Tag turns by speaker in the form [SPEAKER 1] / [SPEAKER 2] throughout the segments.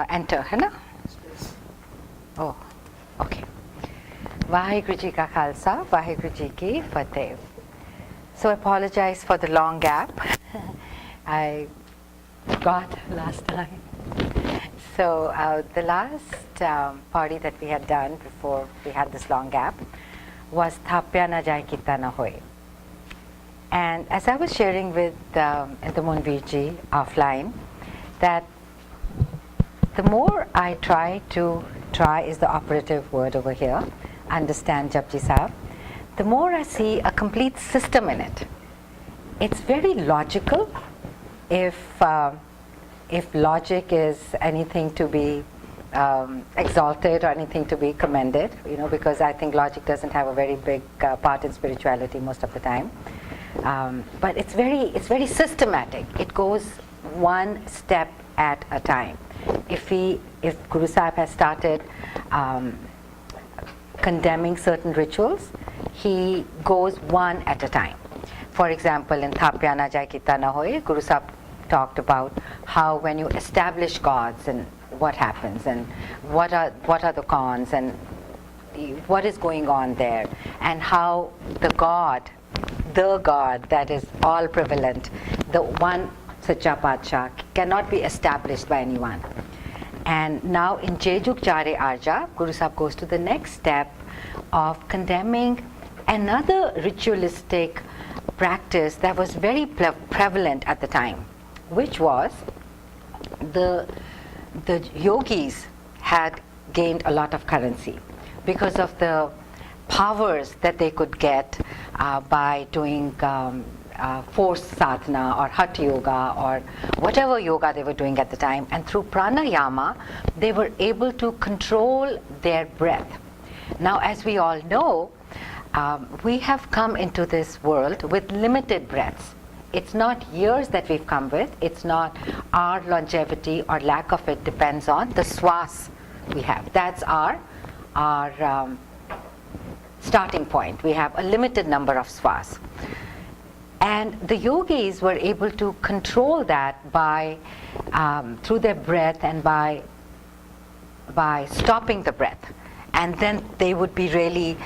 [SPEAKER 1] enter, है ना? Oh, okay. Vaheguru Ji Ka Khalsa, Vaheguru Ji Ki Fateh. So I apologize for the long gap. I forgot last time. So the last party that we had done before we had this long gap was Thapya Na Jai Kita Na Hoy. And as I was sharing with Indamonveer Ji offline, that the more I try is the operative word over here, understand Japji Sahib, the more I see a complete system in it. It's very logical. If logic is anything to be exalted or anything to be commended, because I think logic doesn't have a very big part in spirituality most of the time. But it's very systematic. It goes one step at a time. If Guru Sahib has started condemning certain rituals, he goes one at a time. For example, in Thapya Na Jai Kita Na Hoy, Guru Sahib talked about how when you establish gods and what happens and what are the cons and what is going on there, and how the God that is all prevalent, the one Sacha Padsha, cannot be established by anyone. And now in Jejuk Chare Arja, Guru Sahib goes to the next step of condemning another ritualistic practice that was very prevalent at the time, which was the yogis had gained a lot of currency because of the powers that they could get by doing force sadhana or hatha yoga or whatever yoga they were doing at the time, and through pranayama they were able to control their breath. Now, as we all know, we have come into this world with limited breaths. It's not years that we've come with, it's not our longevity or lack of it depends on the swas we have. That's our starting point. We have a limited number of swas. And the yogis were able to control that by through their breath and by stopping the breath. And then they would be really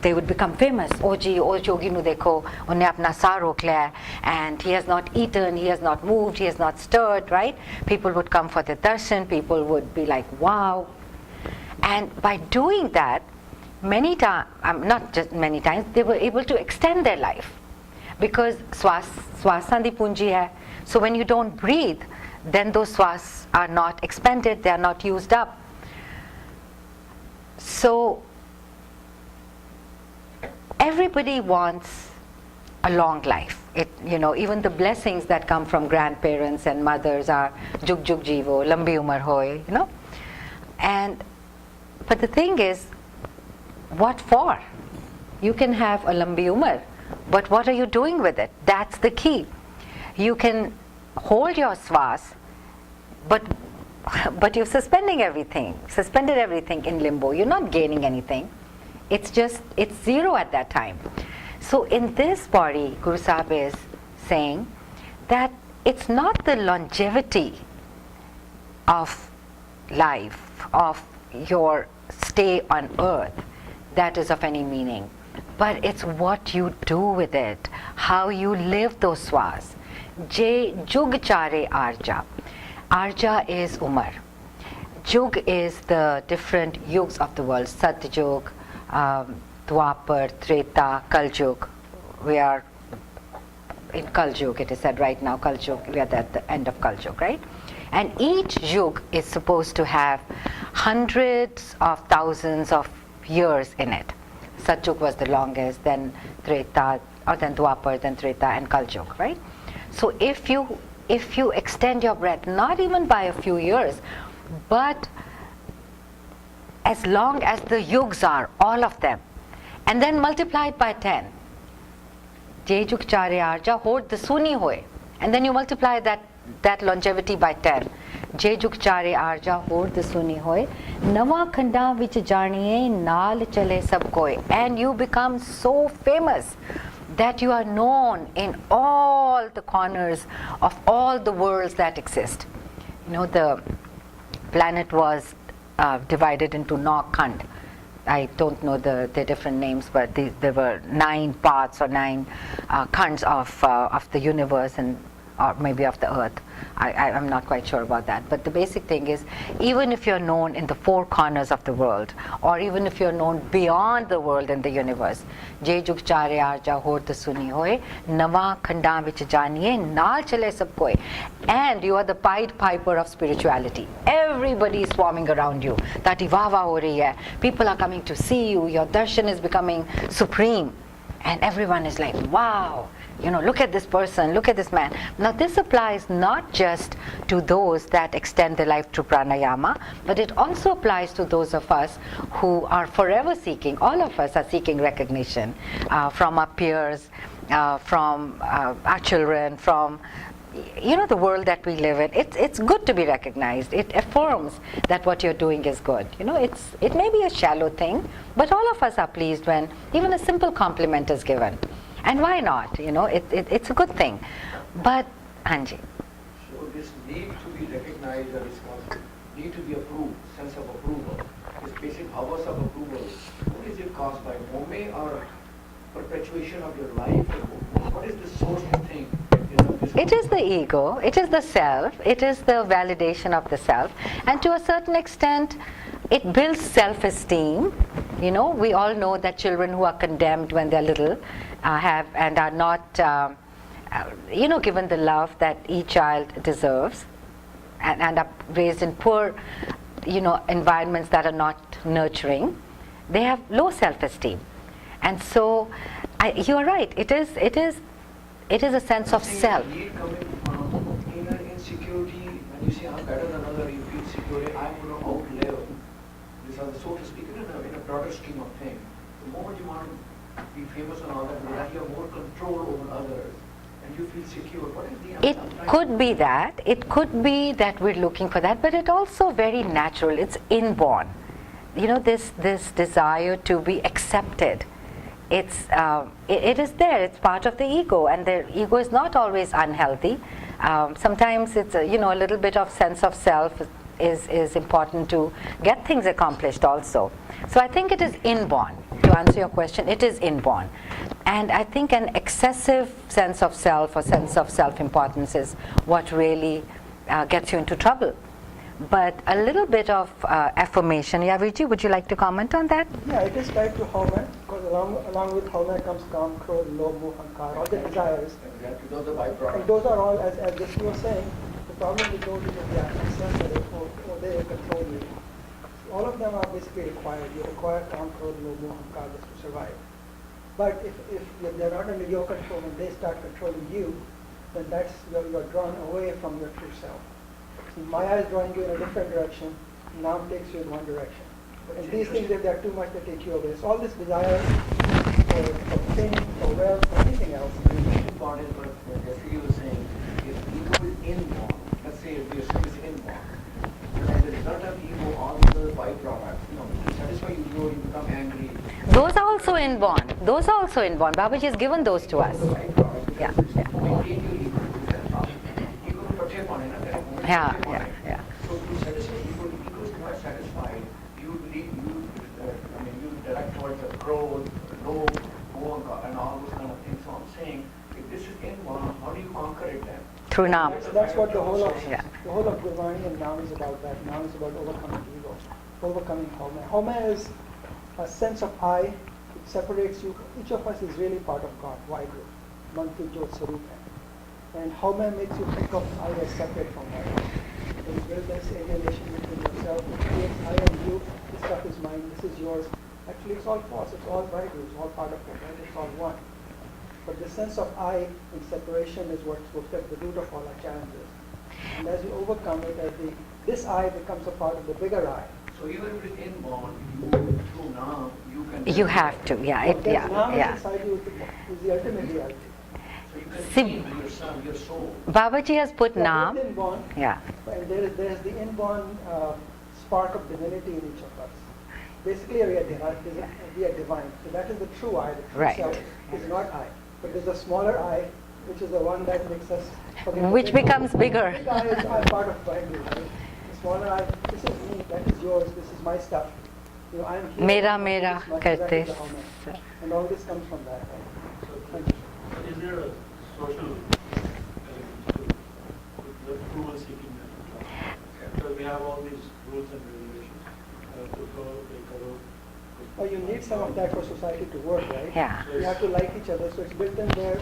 [SPEAKER 1] they would become famous. Oh yogi nu dekho, unne apna saah rok liya, and he has not eaten, he has not moved, he has not stirred, right? People would come for the darshan, people would be like, wow. And by doing that, many times, not just many times, they were able to extend their life. Because swasandi punji hai. So when you don't breathe, then those swas are not expended, they are not used up. So everybody wants a long life. Even the blessings that come from grandparents and mothers are jug jug jivo, lambi umar hoy, but the thing is, what for? You can have a lambi umar, but what are you doing with it? That's the key. You can hold your swas, but you're suspended everything in limbo. You're not gaining anything. It's zero at that time. So in this body, Guru Sahib is saying that it's not the longevity of life, of your stay on earth, that is of any meaning, but it's what you do with it, how you live those swas. Jug Chare Arja. Arja is Umar. Jug is the different yugs of the world. Satyug, Dwapar, Treta, Kaljug. We are in Kaljug, it is said right now, Kaljug, we are at the end of Kaljug, right? And each yug is supposed to have hundreds of thousands of years in it. Satyug was the longest, then Treta, or then Dwapar, then Treta, and Kaljug, right? So if you extend your breath, not even by a few years, but as long as the yugs are, all of them, and then multiply it by 10. Je juk chare arja hod the suni hoy, and then you multiply that longevity by 10. Je juk chare arja hod the suni hoy, nawa khanda vich janiye naal chale sab koi, and you become so famous that you are known in all the corners of all the worlds that exist. planet was divided into 9 khand. I don't know the different names, but there were 9 parts or 9 khands of the universe, and or maybe of the earth. I'm not quite sure about that. But the basic thing is, even if you're known in the 4 corners of the world, or even if you're known beyond the world in the universe, Je jug chare arja hor te suni hoye, nawa khandan vich janiye, naal chale sab koi. And you are the Pied Piper of spirituality. Everybody is swarming around you. Tati wah wah ho rahi hai. People are coming to see you. Your darshan is becoming supreme. And everyone is like, wow, look at this person, look at this man. Now this applies not just to those that extend their life through pranayama, but it also applies to those of us who are forever seeking, all of us are seeking recognition from our peers, from our children, from the world that we live in. It's good to be recognized. It affirms that what you're doing is good. It may be a shallow thing, but all of us are pleased when even a simple compliment is given. And why not? It's a good thing. But Anji.
[SPEAKER 2] So this need to be recognized or responsible, need to be approved, sense of approval, this basic havas of approval, what is it caused by? Mome or perpetuation of your life? What is the source of thing?
[SPEAKER 1] It is the ego, it is the self, it is the validation of the self, and to a certain extent it builds self-esteem. We all know that children who are condemned when they're little have and are not given the love that each child deserves, and are raised in poor environments that are not nurturing. They have low self-esteem, and so you are right, it is a sense of self.
[SPEAKER 2] Need coming from inner insecurity, when you say I'm better than other, you feel secure, I'm going to outlive this other, so to speak, in a broader scheme of things. The moment you want to be famous and all that, you have more control over others and you feel secure. What is the
[SPEAKER 1] It could be that. It could be that we're looking for that, but it's also very natural. It's inborn. This desire to be accepted. It is there. It's part of the ego, and the ego is not always unhealthy. Sometimes it's a little bit of sense of self is important to get things accomplished also. So I think it is inborn. To answer your question, it is inborn, and I think an excessive sense of self or sense of self-importance is what really gets you into trouble. But a little bit of affirmation. Yeah, Vichi, would you like to comment on that?
[SPEAKER 3] Yeah, it is tied to Homa, because along with Homa comes Kam, Krodh, Lobh, Moh, Ahankar, all the desires.
[SPEAKER 2] Exactly, those are byproducts.
[SPEAKER 3] And those are all, as Jessi was saying, the problem with those is the actions that they control you. All of them are basically required. You require Kam, Krodh, Lobh, Moh, Ahankar just to survive. But if they're not under your control and they start controlling you, then you're drawn away from your true self. Maya is drawing you in a different direction, Nam takes you in one direction. And these things, if they're too much, they take you away. So all this desire for fame, for wealth, for anything else.
[SPEAKER 2] The main part is what Jessi was saying, if ego is inborn, let's say if the assume is inborn, as a result of ego, all these other byproducts, to satisfy ego, you become angry.
[SPEAKER 1] Those are also inborn. Those are also inborn. Babaji has given those to us. Yeah. Yeah, yeah, yeah.
[SPEAKER 2] So to satisfy ego is not satisfied. You direct towards the growth, low, and all those kind of things. So I'm saying, if this is inborn, how do you conquer it then?
[SPEAKER 1] Through Nam.
[SPEAKER 3] That's what the whole of Gurvani and Nam is about. That Nam is about overcoming ego, overcoming Homa. Homa is a sense of I. It separates you. Each of us is really part of God, Vaheguru, Mantu Jot Sarup. And Homa makes you think of I as separate from God. There is this alienation between yourself. It creates I and you. This stuff is mine. This is yours. Actually, it's all false. It's all Vaheguru. It's all part of it. Right? It's all one. But the sense of I in separation is what's at the root of all our challenges. And as you overcome it, this I becomes a part of the bigger I.
[SPEAKER 2] So even if it's inborn, through Nam, you can...
[SPEAKER 1] You have to, yeah.
[SPEAKER 3] Nam inside you is the ultimate reality.
[SPEAKER 2] So you can
[SPEAKER 1] See,
[SPEAKER 2] change yourself, your soul.
[SPEAKER 1] Babaji has put Nam.
[SPEAKER 3] Inborn,
[SPEAKER 1] Yeah.
[SPEAKER 3] and there is the inborn spark of divinity in each of us. Basically, we are divine. So that is the true I. The true self is not I. But there's a smaller I, which is the one that makes us...
[SPEAKER 1] Which becomes bigger.
[SPEAKER 3] The big I is part of Vaheguru, right? smaller, this is me, that is yours, this is my stuff. You know, I'm here.
[SPEAKER 1] Mera, mera,
[SPEAKER 3] as much as
[SPEAKER 1] karte.
[SPEAKER 3] I do the Home. And all this comes from that. Right? Thank you.
[SPEAKER 4] Is there a social element to the approval seeking method? Because we have all these rules and regulations.
[SPEAKER 3] Oh, you need some of that for society to work, right?
[SPEAKER 1] Yeah.
[SPEAKER 3] You have to like each other, so it's built in there.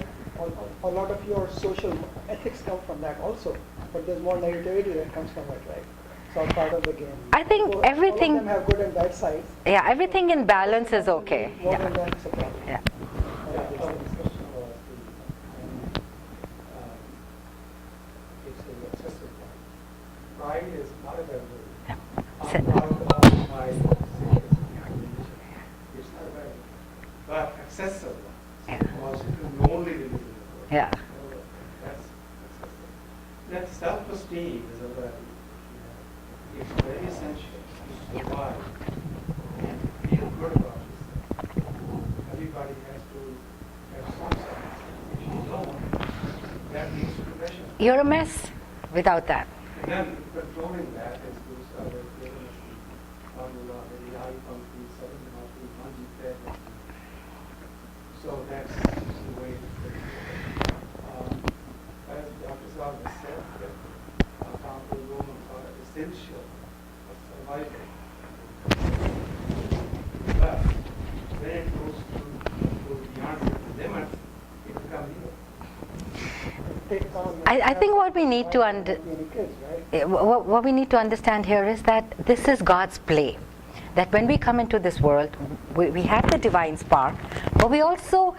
[SPEAKER 3] A lot of your social ethics come from that also, but there's more negativity that comes from it, right? It's all part of the game.
[SPEAKER 1] I think
[SPEAKER 3] So
[SPEAKER 1] everything-
[SPEAKER 3] all of them have good and bad sides.
[SPEAKER 1] Yeah, everything in balance is okay.
[SPEAKER 3] More
[SPEAKER 1] Yeah.
[SPEAKER 3] than that, it's a problem.
[SPEAKER 1] Yeah.
[SPEAKER 5] It's an excessive pride. Pride is not a bad word.
[SPEAKER 1] Yeah.
[SPEAKER 5] I'm proud of my significance and recognition. It's not a bad word. But excessive
[SPEAKER 1] Yeah.
[SPEAKER 5] was only the reason.
[SPEAKER 1] Yeah.
[SPEAKER 5] That's excessive. That self-esteem is a value. It's very essential to survive and feel good about yourself. Everybody has to have some self-esteem. If you don't, that leads to depression.
[SPEAKER 1] You're a mess without that.
[SPEAKER 5] And then controlling that is to given us the formula, the high pumping, 7 heartbeat, 1 G. So that's the way to put it. As Dr. Sahib has said, that powerful women are essential for survival. But when it goes beyond certain limits, it becomes evil.
[SPEAKER 1] I think what we need to what we need to understand here is that this is God's play. That when we come into this world, we have the divine spark, but we also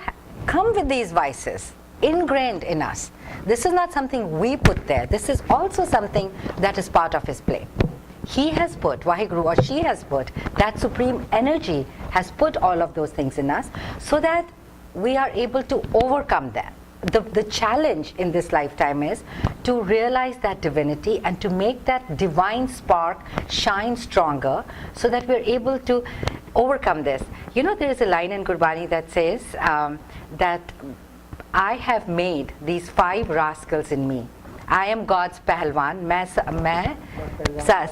[SPEAKER 1] come with these vices ingrained in us. This is not something we put there. This is also something that is part of His play. He has put, Vaheguru, or she has put, that supreme energy has put all of those things in us so that we are able to overcome them. The challenge in this lifetime is to realize that divinity and to make that divine spark shine stronger so that we're able to overcome this. You know, there is a line in Gurbani that says that I have made these 5 rascals in me. I am God's ਪਹਿਲਵਾਨ ਮੈਂ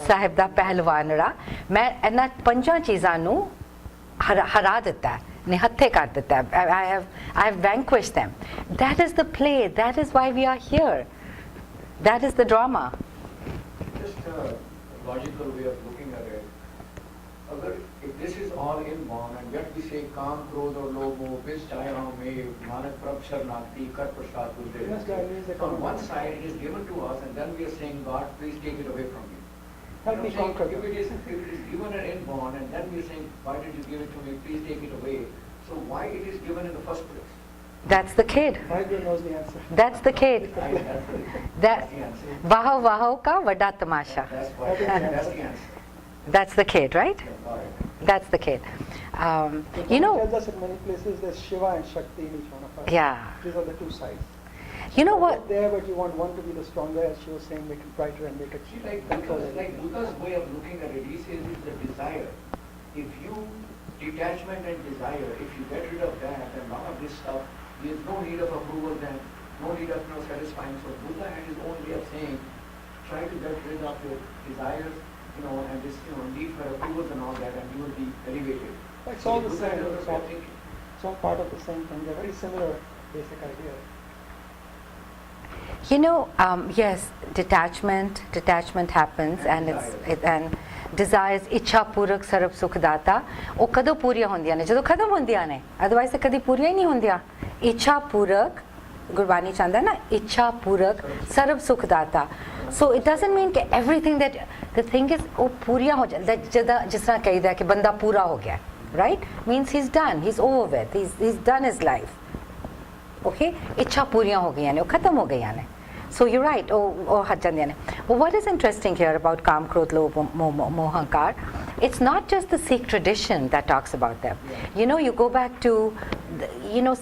[SPEAKER 1] ਸਾਹਿਬ ਦਾ ਪਹਿਲਵਾਨ ਰਾ ਮੈਂ ਇਹਨਾਂ 5 ਚੀਜ਼ਾਂ ਨੂੰ ਹਰਾ ਦਿੱਤਾ ਹੈ ਨਿਹੱਥੇ ਕਰ ਦਿੱਤਾ ਹੈ I have vanquished them. That is the play. That is why we are here. That is the drama.
[SPEAKER 2] Just a logical way of looking at it. If this is all inborn and yet we say काम क्रोध और लोभ मोह विष चाहे में मानक प्रभ शरणागति कर प्रसाद तुझे. On one side it is given to us and then we are saying God please take it away from me.
[SPEAKER 3] Help me conquer.
[SPEAKER 2] If it is given and inborn and then we are saying why did you give it to me, please take it away. So why it is given in the first place?
[SPEAKER 1] That's the kid.
[SPEAKER 3] Vaheguru knows the answer.
[SPEAKER 1] That's the kid.
[SPEAKER 2] That's the answer.
[SPEAKER 1] वाहो वाहो का वड़ा तमाशा.
[SPEAKER 2] That's the answer.
[SPEAKER 1] That's the kid, right?
[SPEAKER 2] All right.
[SPEAKER 1] That's the kid.
[SPEAKER 3] The
[SPEAKER 1] You know,
[SPEAKER 3] Bible tells us in many places there's Shiva and Shakti in each one of us.
[SPEAKER 1] yeah.
[SPEAKER 3] These are the 2 sides.
[SPEAKER 1] You know
[SPEAKER 3] Both
[SPEAKER 1] what?
[SPEAKER 3] there, but you want one to be the stronger, as she was saying, make it brighter and make it
[SPEAKER 2] See, like
[SPEAKER 3] control
[SPEAKER 2] Buddha's
[SPEAKER 3] everything.
[SPEAKER 2] way of looking at it, he says it's the desire. If you, detachment and desire, if you get rid of that and none of this stuff, there's no need of approval then, no need of satisfying. So Buddha had his own way of saying, try to get rid of your desires, and this, need for approvals and all that, and you will be elevated.
[SPEAKER 3] It's all the
[SPEAKER 2] Buddha
[SPEAKER 3] same.
[SPEAKER 2] had a
[SPEAKER 3] It's
[SPEAKER 2] way
[SPEAKER 3] all,
[SPEAKER 2] of thinking.
[SPEAKER 3] it's all part of the same thing. They're very similar basic ideas.
[SPEAKER 1] You know, yes, detachment happens, and and desires, ਇੱਛਾ ਪੂਰਕ ਸਰਬ ਸੁਖ ਦਾਤਾ, ਉਹ ਕਦੋਂ ਪੂਰੀਆਂ ਹੁੰਦੀਆਂ ਨੇ ਜਦੋਂ ਖਤਮ ਹੁੰਦੀਆਂ ਨੇ, ਅਦਰਵਾਈਜ਼ ਤਾਂ ਕਦੀ ਪੂਰੀਆਂ ਹੀ ਨਹੀਂ ਹੁੰਦੀਆਂ. ਇੱਛਾ ਪੂਰਕ ਗੁਰਬਾਣੀ ਚਾਹੁੰਦਾ ਨਾ, ਇੱਛਾ ਪੂਰਕ ਸਰਬ ਸੁਖ ਦਾਤਾ. So it doesn't mean that everything that the thing is ਉਹ ਪੂਰੀਆਂ ਹੋ ਜਾਂਦਾ, ਜਿਸ ਤਰ੍ਹਾਂ ਕਹੀਦਾ ਕਿ ਬੰਦਾ ਪੂਰਾ ਹੋ ਗਿਆ, right? Means he's done, he's over with, he's done his life. Okay, ਇੱਛਾ ਪੂਰੀਆਂ ਹੋ ਗਈਆਂ ਨੇ, ਉਹ ਖਤਮ ਹੋ ਗਈਆਂ ਨੇ. So you're right, ਉਹ ਹਟ ਜਾਂਦੀਆਂ ਨੇ. But what is interesting here about Kam, Krodh, Lobh, Mohankar, it's not just the Sikh tradition that talks about them. You know, you go back to,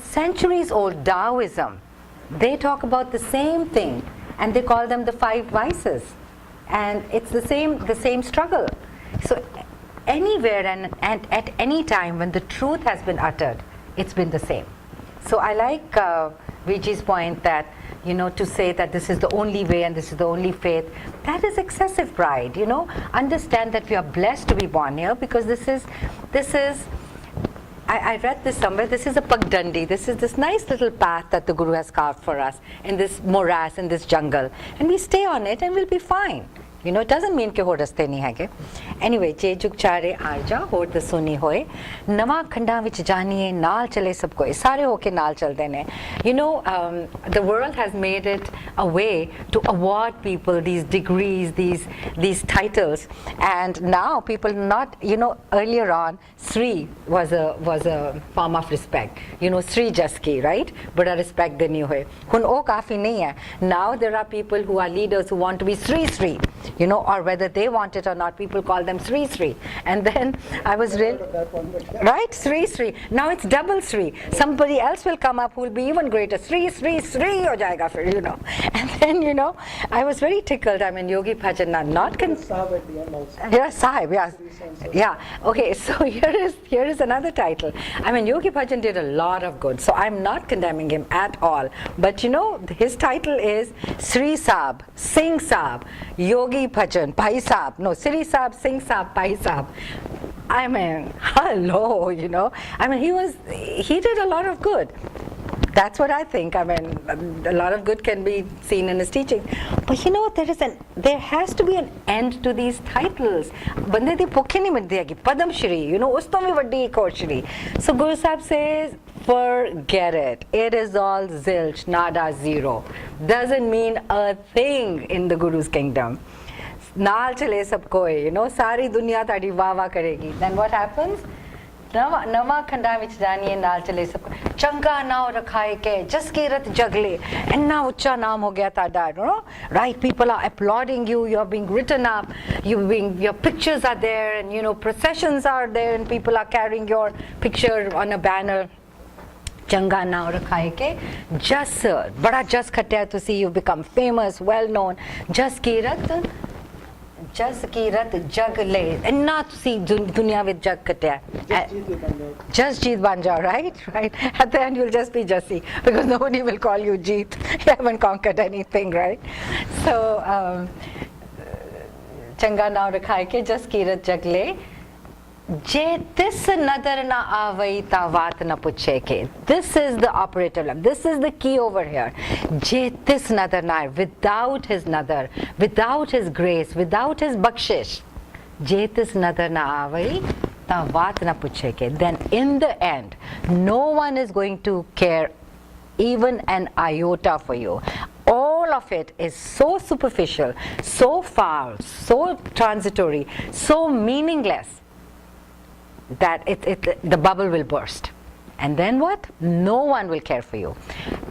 [SPEAKER 1] centuries old Taoism. They talk about the same thing, and they call them the 5 vices. And it's the same struggle. So anywhere and at any time when the truth has been uttered, it's been the same. So I like Viji's point that to say that this is the only way and this is the only faith, that is excessive pride. Understand that we are blessed to be born here, because this is I read this somewhere. This is a pagdandi. This is this nice little path that the Guru has carved for us in this morass, in this jungle. And we stay on it and we'll be fine. It doesn't mean कि हो रस्ते नहीं हैगे. Anyway, जे जुग चारे आजा होर दसोनी होए नवा खंडा विच जानिए नाल चले सब कोई सारे होके नाल चलते ने. The world has made it a way to award people these degrees, these titles, and now people not, earlier on Sri was a form of respect. Sri Jaski, right? Bada respect deni hoye. Hun o kafi nahi hai. Now there are people who are leaders who want to be Sri. Or whether they want it or not, people call them Sri. And then I was really, right, Sri. Now it's double Sri. Somebody else will come up who will be even greater. Sri ho jayega fir, And then, I was very tickled. I mean, Yogi Bhajan, not
[SPEAKER 3] Sahib at the end also.
[SPEAKER 1] Yeah, Sahib, yeah. Yeah. Okay, so here is another title. I mean, Yogi Bhajan did a lot of good, so I'm not condemning him at all. But his title is Sri Sahib, Singh Sahib, Yogi Bhajan, Bhai Sahib. No, Sri Sahib, Singh Sahib, Bhai Sahib. I mean, hello, I mean, he did a lot of good. That's what I think. I mean, a lot of good can be seen in his teaching. But there has to be an end to these titles. Bande di bhukhe nahi mitdegi. Padam Shri, us to bhi vaddi ek aur Shri. So Guru Sahib says, forget it. It is all zilch, nada, zero. Doesn't mean a thing in the Guru's kingdom. Naal chale sab koi, sari dunya tadi wah wah karegi. Then what happens? नवा खंडा विच जानिए नाल चले सब चंगा नाव रखाए के जस की रत जगले इन्ना ऊंचा नाम हो गया ताड़ा right, people are applauding you, you're being written up, your pictures are there, and processions are there and people are carrying your picture on a banner. चंगा नाव रखाए के जस बड़ा जस खट्या to see you become famous, well known. जस की रत जग ले इन्ना तुसी दुनिया विच जग कट्या just Jeet ban jao, right? At the end you'll just be Jessi, because nobody will call you Jeet. You haven't conquered anything, right? So चंगा नाव रखाए के जस की रत जग ले जे तिस नदर ना आवई ता वात ना पुछे के. This is the operative line. This is the key over here. Je tis nadar na, without his nadar, without his grace, without his bakshish, je tis nadar na avai ta vaat na puche ke. Then in the end, no one is going to care even an iota for you. All of it is so superficial, so foul, so transitory, so meaningless, that the bubble will burst. And then what? No one will care for you.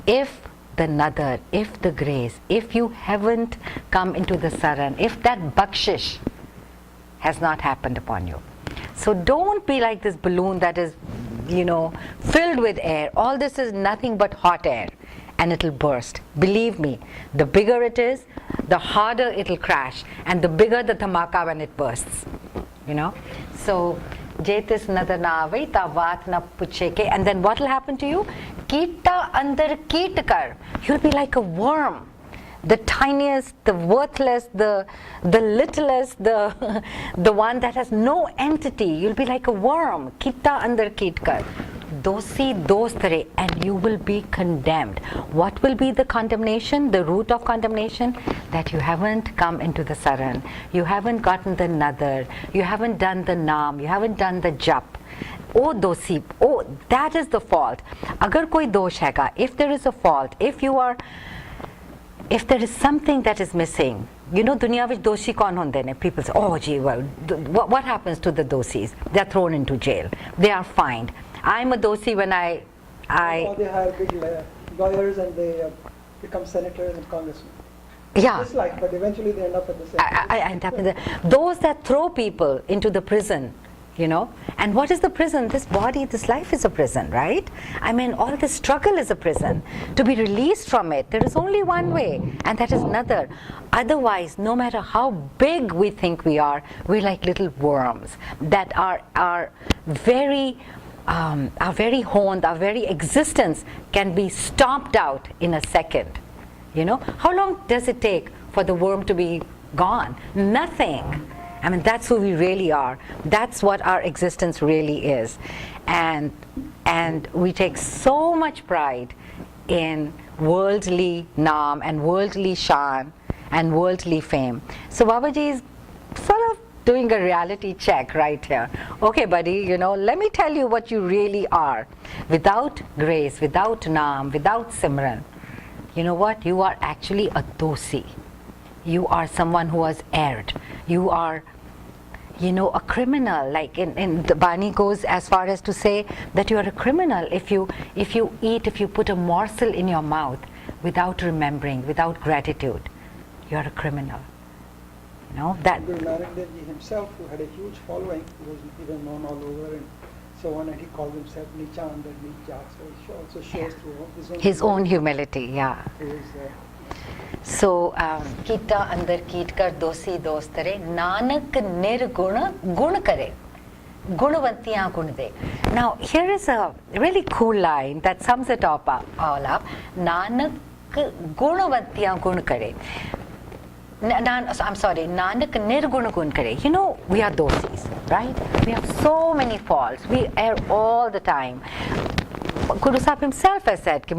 [SPEAKER 1] If the nadar, if the grace, if you haven't come into the saran, if that bakshish has not happened upon you. So don't be like this balloon that is, filled with air. All this is nothing but hot air, and it'll burst. Believe me, the bigger it is, the harder it'll crash, and the bigger the dhamaka when it bursts. So Jetis nadar na avai ta vaat na puche ke. And then what will happen to you? Kita andar keet kar. You'll be like a worm. The tiniest, the worthless, the littlest, the one that has no entity. You'll be like a worm. Kita andar keet kar. Dosi dostare, and you will be condemned. What will be the condemnation? The root of condemnation? That you haven't come into the saran, you haven't gotten the nadar, you haven't done the naam, you haven't done the jap. Oh dosi, oh, that is the fault. Agar koi dosh hai, if there is a fault, if there is something that is missing, dunya vich doshi kaun hunde ne? People say, oh gee, well, what happens to the dosis? They are thrown into jail, they are fined. I'm a dosi when I
[SPEAKER 3] Now they hire big lawyers and they become senators and congressmen.
[SPEAKER 1] Yeah.
[SPEAKER 3] It's like, but eventually they end up at the same
[SPEAKER 1] I end up in those that throw people into the prison, And what is the prison? This body, this life is a prison, right? I mean, all this struggle is a prison. To be released from it, there is only one way, and that is nadar. Otherwise, no matter how big we think we are, we're like little worms that are very honed, our very existence can be stomped out in a second. You know, how long does it take for the worm to be gone? Nothing. I mean, that's who we really are. That's what our existence really is. And we take so much pride in worldly naam and worldly shan and worldly fame. So Babaji is sort of doing a reality check right here. Okay, buddy, you know, let me tell you what you really are. Without grace, without naam, without simran, you know what? You are actually a dosi. You are someone who has erred. You are, you know, a criminal. Like in the Bani goes as far as to say that you are a criminal if you put a morsel in your mouth without remembering, without gratitude. You are a criminal. You know that.
[SPEAKER 3] Guru Nanak Dev Ji himself, who had a huge following, was even known all over and so on, and he called himself Nichan and Nichak. So he also shows through
[SPEAKER 1] his own humility. Yeah. So, Kita andar keet kar dosi dost tare, Nanak nirguna gun kare, gunavantiyan gun de. Now, here is a really cool line that sums it all up. Nanak gunavantiyan gun kare. I'm sorry, Nanak nirguna gun kare. You know, we are dosis, right? We have so many faults. We err all the time. Guru Sahib himself has said that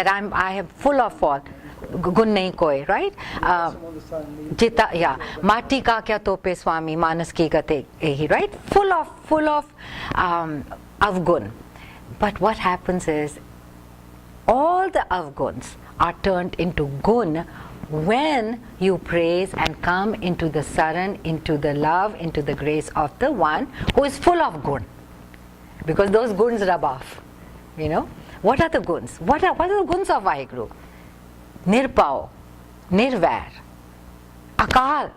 [SPEAKER 1] I am full of fault. Gun nahi koi, right? Jita, yeah. Mati ka kya tope Swami, manas ki gate ehi, right? Full of avgun. But what happens is, all the avguns are turned into gun when you praise and come into the saran, into the love, into the grace of the one who is full of gun. Because those guns rub off. You know? What are the guns? What are the guns of Vaheguru? Nirpao, Nirvair, Akal,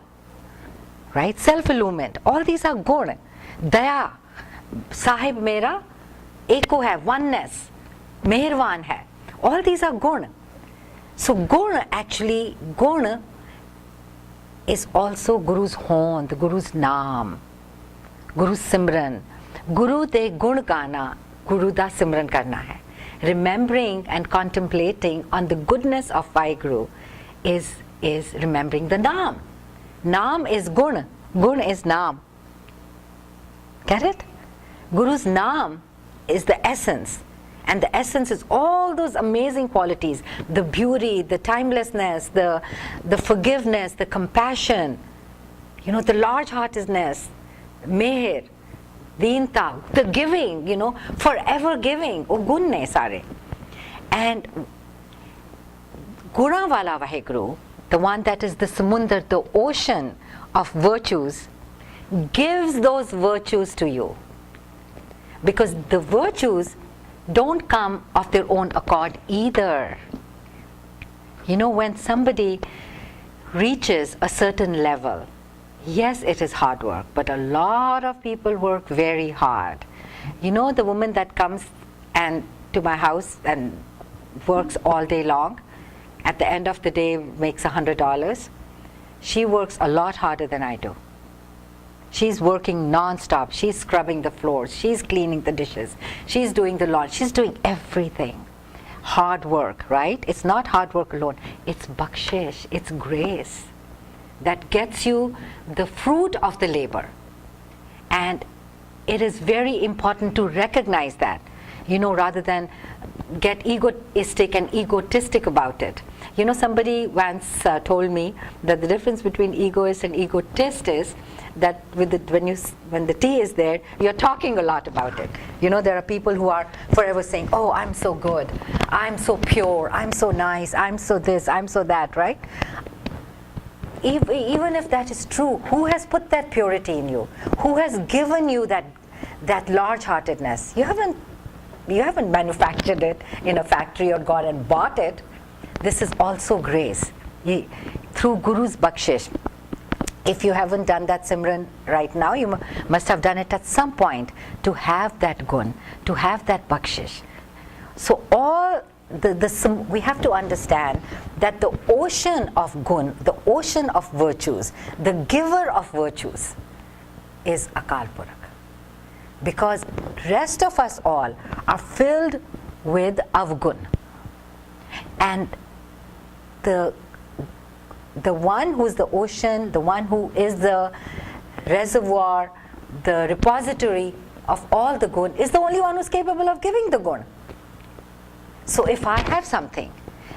[SPEAKER 1] right? Self-illumined. All these are gun. Daya, Sahib Mera, Eko hai, oneness, Meherwan hai. All these are gun. So gun is also Guru's hon, the Guru's naam, Guru's simran. Guru de gun gana, Guru da simran karna hai. Remembering and contemplating on the goodness of Vaheguru is remembering the naam. Naam is gun, gun is naam. Get it? Guru's naam is the essence. And the essence is all those amazing qualities, the beauty, the timelessness, the forgiveness, the compassion, you know, the large-heartedness, meher, deenta, the giving, you know, forever giving, oh gun ne sare. And Guna wala Vaheguru, the one that is the samundar, the ocean of virtues, gives those virtues to you. Because the virtues don't come of their own accord either. You know, when somebody reaches a certain level, yes, it is hard work, but a lot of people work very hard. You know, the woman that comes to my house and works all day long, at the end of the day makes $100, she works a lot harder than I do. She's working non-stop. She's scrubbing the floors. She's cleaning the dishes. She's doing the laundry. She's doing everything. Hard work, right? It's not hard work alone. It's bakshish. It's grace that gets you the fruit of the labor. And it is very important to recognize that, you know, rather than get egoistic and egotistic about it. You know, somebody once told me that the difference between egoist and egotist is that when the tea is there, you're talking a lot about it. You know, there are people who are forever saying, oh, I'm so good, I'm so pure, I'm so nice, I'm so this, I'm so that, right? Even if that is true, who has put that purity in you? Who has given you that large-heartedness? You haven't manufactured it in a factory or gone and bought it. This is also grace. Through Guru's bakshish. If you haven't done that Simran right now, you must have done it at some point to have that gun, to have that bakshish. So all we have to understand that the ocean of gun, the ocean of virtues, the giver of virtues is Akal Purakh. Because rest of us all are filled with avgun. And the one who's the ocean, the one who is the reservoir, the repository of all the gun, is the only one who's capable of giving the gun. So if I have something,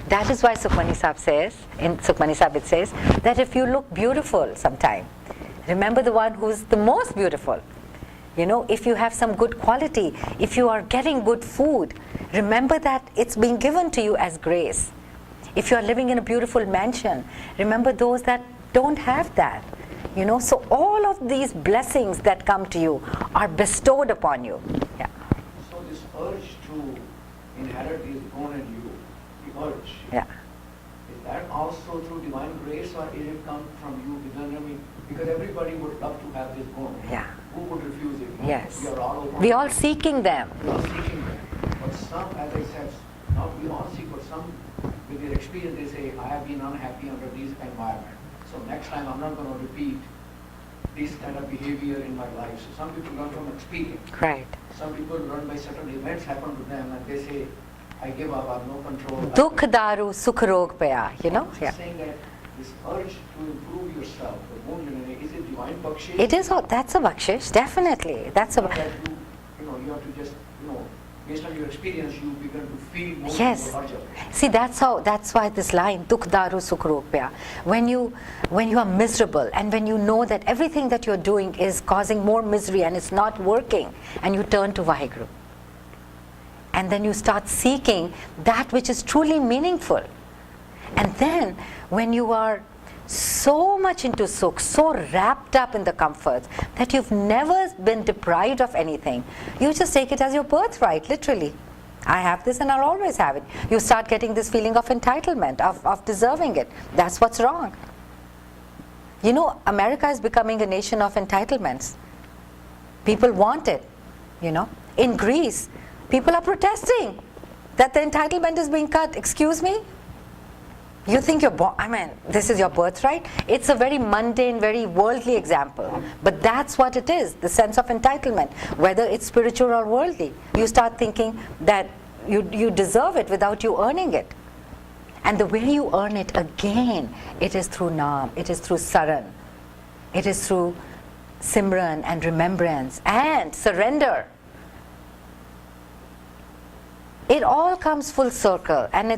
[SPEAKER 1] that is why Sukhmani Sahib says, in Sukhmani Sahib it says, that if you look beautiful sometime, remember the one who's the most beautiful. You know, if you have some good quality, if you are getting good food, remember that it's being given to you as grace. If you are living in a beautiful mansion, remember those that don't have that. You know, so all of these blessings that come to you are bestowed upon you. Yeah.
[SPEAKER 2] So this urge to inherit is born in you, the urge.
[SPEAKER 1] Yeah.
[SPEAKER 2] Is that also through divine grace, or is it come from you within? I mean, because everybody would love to have this born.
[SPEAKER 1] Yeah.
[SPEAKER 2] Who would refuse it?
[SPEAKER 1] Yes.
[SPEAKER 2] We are all over.
[SPEAKER 1] We all seeking them.
[SPEAKER 2] We are seeking them. But some, as I said, not we all seek, but some with their experience they say, I have been unhappy under this environment. So next time I'm not going to repeat this kind of behavior in my life. So some people learn from experience.
[SPEAKER 1] Right.
[SPEAKER 2] Some people learn by certain events happen to them and they say, I give up, I have no control.
[SPEAKER 1] Dukh daru sukh rog paya, you know?
[SPEAKER 2] She's
[SPEAKER 1] Yeah.
[SPEAKER 2] saying that this urge to improve yourself, is it divine bakshish?
[SPEAKER 1] It is, that's a bakshish, definitely. That's a,
[SPEAKER 2] That you have to just, based on your experience, you begin to feel more
[SPEAKER 1] yes.
[SPEAKER 2] urge of it.
[SPEAKER 1] See, that's why this line, dukh daru sukh rog paya. When you are miserable and when you know that everything that you're doing is causing more misery and it's not working, and you turn to Vaheguru. And then you start seeking that which is truly meaningful. And then when you are so much into sukh, so wrapped up in the comforts that you've never been deprived of anything, you just take it as your birthright, literally. I have this and I'll always have it. You start getting this feeling of entitlement, of deserving it. That's what's wrong. You know, America is becoming a nation of entitlements. People want it, In Greece, people are protesting that the entitlement is being cut. Excuse me? You think this is your birthright? It's a very mundane, very worldly example. But that's what it is, the sense of entitlement. Whether it's spiritual or worldly, you start thinking that you deserve it without you earning it. And the way you earn it, again, it is through Naam, it is through Saran, it is through Simran and remembrance and surrender. It all comes full circle, and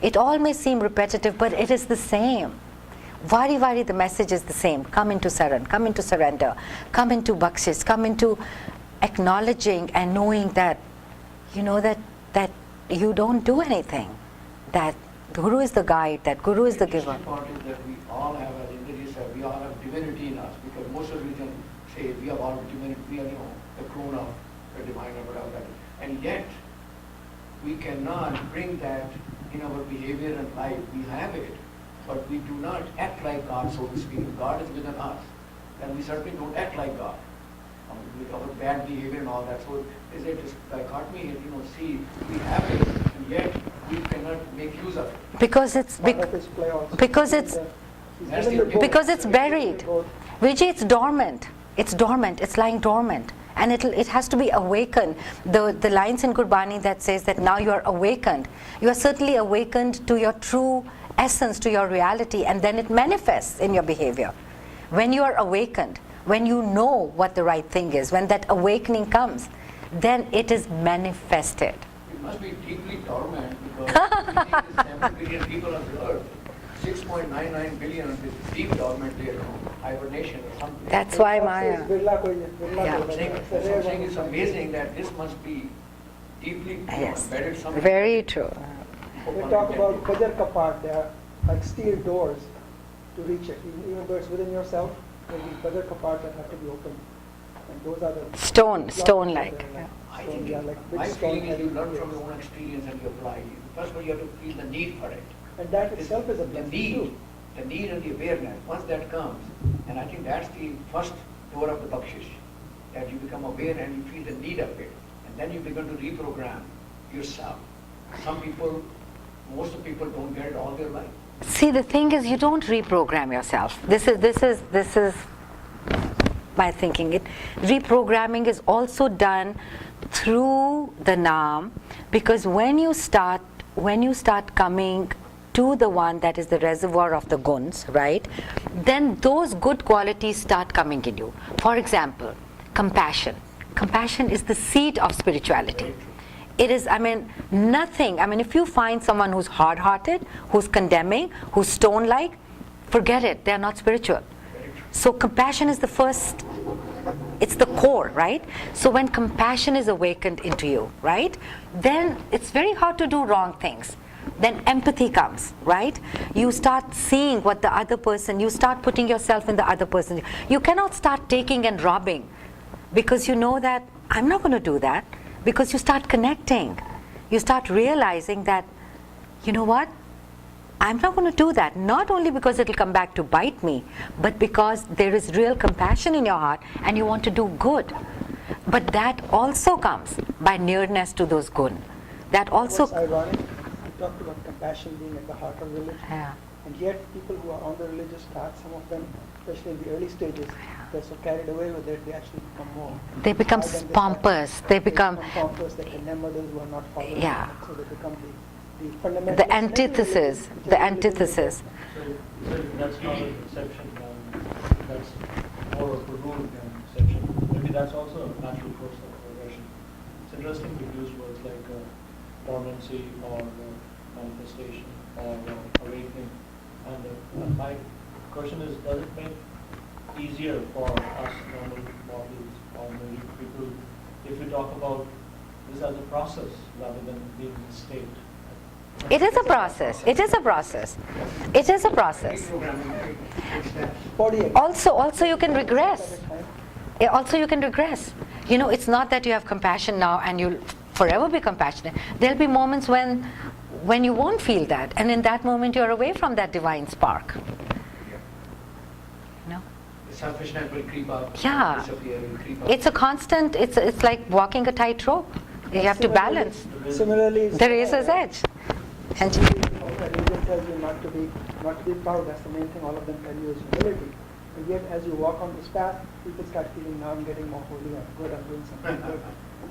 [SPEAKER 1] it all may seem repetitive, but it is the same. Vari vari, the message is the same. Come into Saran, come into surrender, come into Bakshish, come into acknowledging and knowing that, that you don't do anything. That Guru is the guide, that Guru is the giver.
[SPEAKER 2] The part is that we all have, as Indraji said, we all have divinity in us, because most of religions say we have all divinity, we are, the crown of the divine or whatever that is. And yet, we cannot bring that in our behavior and life. We have it, but we do not act like God, so to speak. If God is within us, then we certainly don't act like God. With our bad behavior and all that. So is it this dichotomy here, see, we have it, and yet we cannot make use of it.
[SPEAKER 1] Because it's because it's buried. Vijay, it's dormant. It's dormant. It's lying dormant. And it has to be awakened. The lines in Gurbani that says that now you are awakened. You are certainly awakened to your true essence, to your reality, and then it manifests in your behavior. When you are awakened, when you know what the right thing is, when that awakening comes, then it is manifested.
[SPEAKER 2] It must be deeply dormant, because 7 billion people on the earth, 6.99 billion is deep dormant there, hibernation or something.
[SPEAKER 1] That's why Maya.
[SPEAKER 2] I'm saying it's amazing that this must be deeply
[SPEAKER 1] Yes,
[SPEAKER 2] embedded somewhere.
[SPEAKER 1] very true.
[SPEAKER 3] We talk about Bajar Kapat, they are like steel doors to reach it. Even though it's within yourself, there are these Bajar Kapat that have to be opened. And those are the
[SPEAKER 1] Stone-like. Yeah.
[SPEAKER 2] I think
[SPEAKER 3] they are like big
[SPEAKER 2] my
[SPEAKER 3] stone
[SPEAKER 2] feeling is you
[SPEAKER 3] heavy
[SPEAKER 2] learn
[SPEAKER 3] gears.
[SPEAKER 2] from your own experience and you apply. First of all, you have to feel the need for it.
[SPEAKER 3] And that itself is a
[SPEAKER 2] The
[SPEAKER 3] blessing
[SPEAKER 2] need,
[SPEAKER 3] too.
[SPEAKER 2] the need and the awareness. Once that comes, and I think that's the first door of the Bakshish, that you become aware and you feel the need of it, and then you begin to reprogram yourself. Most of the people don't get it all their life.
[SPEAKER 1] See, the thing is, you don't reprogram yourself. This is my thinking. Reprogramming is also done through the Naam, Because when you start coming to the one that is the reservoir of the guns, right, then those good qualities start coming in you. For example, compassion. Compassion is the seed of spirituality. It is, nothing. If you find someone who's hard-hearted, who's condemning, who's stone-like, forget it, they're not spiritual. So compassion is the first, it's the core, right? So when compassion is awakened into you, right, then it's very hard to do wrong things. Then empathy comes, right? You start seeing what the other person, you start putting yourself in the other person. You cannot start taking and robbing, because you know that I'm not going to do that, because you start connecting. You start realizing that, you know what? I'm not going to do that, not only because it'll come back to bite me, but because there is real compassion in your heart and you want to do good. But that also comes by nearness to those gun. That also...
[SPEAKER 3] What's ironic, you talked about compassion being at the heart of religion.
[SPEAKER 1] Yeah.
[SPEAKER 3] And yet people who are on the religious path, some of them, especially in the early stages, they're so carried away with it, they actually become more.
[SPEAKER 1] They become pompous. They become
[SPEAKER 3] pompous. They condemn others who are not following.
[SPEAKER 1] Yeah.
[SPEAKER 3] So they become the fundamental.
[SPEAKER 1] the antithesis. The antithesis.
[SPEAKER 4] So that's not an exception, that's more of a rule than exception. Maybe that's also a natural course of progression. It's interesting to use words like dormancy or manifestation or awakening. And my question is, does it make easier for us normal mortals, ordinary people, if we talk about this as a process rather than being a state?
[SPEAKER 1] It is a process. It is a process. It is a process. Also you can regress. Also you can regress. It's not that you have compassion now and you'll forever be compassionate. There'll be moments when you won't feel that, and in that moment you're away from that divine spark.
[SPEAKER 2] The selfishness will creep up.
[SPEAKER 1] Yeah.
[SPEAKER 2] Disappear, will creep up.
[SPEAKER 1] It's a constant, it's like walking a tightrope. You have to balance.
[SPEAKER 3] Similarly,
[SPEAKER 1] The razor's edge. And
[SPEAKER 3] religion tells you not to be proud. That's the main thing. All of them tell you is humility. And yet, as you walk on this path, people start feeling, now I'm getting more holy, I'm good, I'm doing something good.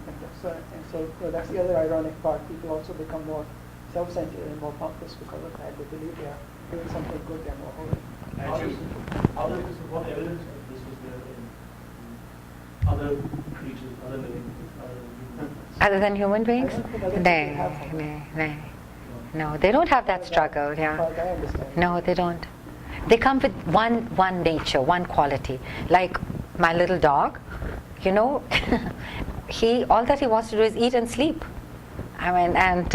[SPEAKER 3] And so that's the other ironic part. People also become more self-centered and more pompous because of that. They believe they are doing something good, they're more holy.
[SPEAKER 4] What evidence of this is there in other creatures, other living things,
[SPEAKER 1] other than human beings?
[SPEAKER 3] I don't think other people have one.
[SPEAKER 1] No, they don't have that struggle,
[SPEAKER 3] As
[SPEAKER 1] yeah.
[SPEAKER 3] far as I understand.
[SPEAKER 1] No, they don't. They come with one nature, one quality. Like my little dog, all that he wants to do is eat and sleep. And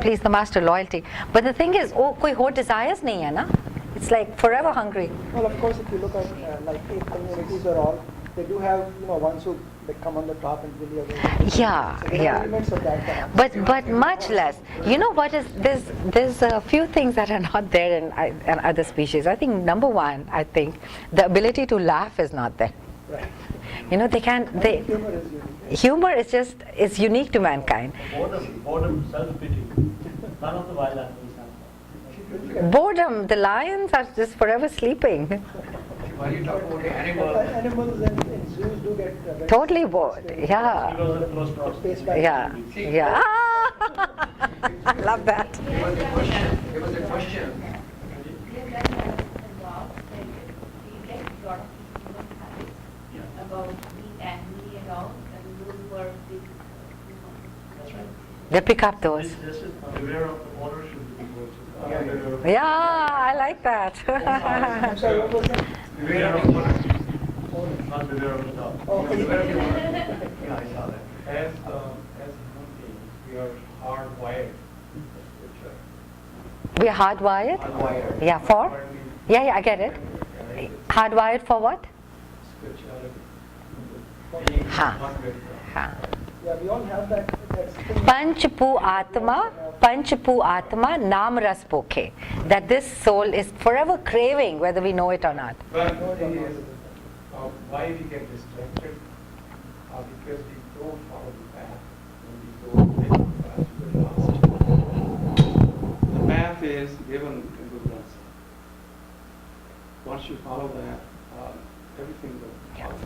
[SPEAKER 1] please the master, loyalty. But the thing is, koi ho desires nahi hai na? It's like forever hungry.
[SPEAKER 3] Well, of course, if you look at like ape communities or all, they do have ones who they come on the top and really are
[SPEAKER 1] Yeah,
[SPEAKER 3] so there are
[SPEAKER 1] yeah.
[SPEAKER 3] elements of that.
[SPEAKER 1] But much less. You know what is there's a few things that are not there in other species. I think number one, the ability to laugh is not there.
[SPEAKER 3] Right. Humor is unique.
[SPEAKER 1] Humor is unique to mankind.
[SPEAKER 4] boredom, self-pity. None of the wild animals have that.
[SPEAKER 1] Boredom, the lions are just forever sleeping.
[SPEAKER 2] While you talk about the animal,
[SPEAKER 3] Animals in zoos do get very
[SPEAKER 1] Totally bored. Yeah.
[SPEAKER 4] Because of the close proximity.
[SPEAKER 3] space back.
[SPEAKER 1] Yeah. Yeah. I love that.
[SPEAKER 2] there was a question. There was a question.
[SPEAKER 6] About being angry and all, and those were big.
[SPEAKER 4] That's right.
[SPEAKER 1] They pick up those.
[SPEAKER 4] This is beware of the ownership of the
[SPEAKER 2] Yeah,
[SPEAKER 4] beware of
[SPEAKER 1] Yeah, I like that.
[SPEAKER 3] I'm sorry, what was that?
[SPEAKER 4] beware of the ownership, not beware of the dog.
[SPEAKER 3] Oh,
[SPEAKER 2] Yeah, I saw that.
[SPEAKER 5] As human beings, we are hardwired in spirituality.
[SPEAKER 1] We're hardwired.
[SPEAKER 2] Hardwired.
[SPEAKER 1] Yeah, for? Yeah, I get it. Hardwired for what?
[SPEAKER 5] Spirituality.
[SPEAKER 1] Ha.
[SPEAKER 5] Hardwired.
[SPEAKER 1] Ha.
[SPEAKER 3] Yeah, we all have that thing.
[SPEAKER 1] Panchapu Atma, Nam Ras Pokhe. That this soul is forever craving, whether we know it or not.
[SPEAKER 5] But the thing is, why we get distracted? Because we don't follow the path. And we don't take the path, we're lost. The path is given in the blessing. Once you follow that, everything will follow.